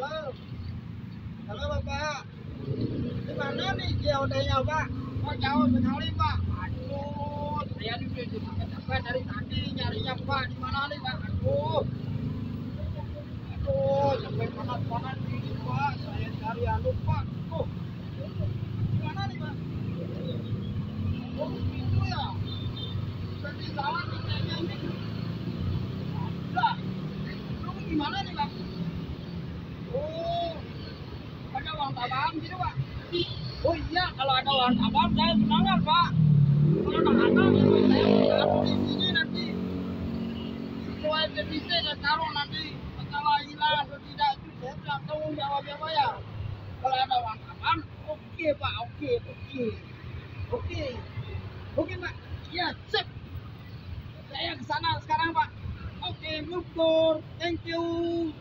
Halo, halo Bapak. Di mana nih COD-nya Pak? Oh jauh sekali Pak. Aduh, saya ini udah capek dari tadi nyarinya Pak. Di mana nih Pak? Aduh, sampai panas-panas ini Pak. Saya cari Pak. Oh, di mana nih Pak? Oh, itu ya. Berarti salah nih kayaknya ini. Lah, lu gimana nih Pak? Oh, ada uang tambahan gitu Pak? Oh iya, kalau ada uang tambahan saya semangat Pak. Kalau ada itu saya taruh di sini nanti. Sesuai devisa saya taruh nanti. Masalah hilang atau tidak itu saya tidak tanggung jawabnya Pak ya. Kalau ada uang tambahan, oke Pak, oke. Oke Pak, ya sip. Saya ke sana sekarang Pak. Oke, move, thank you.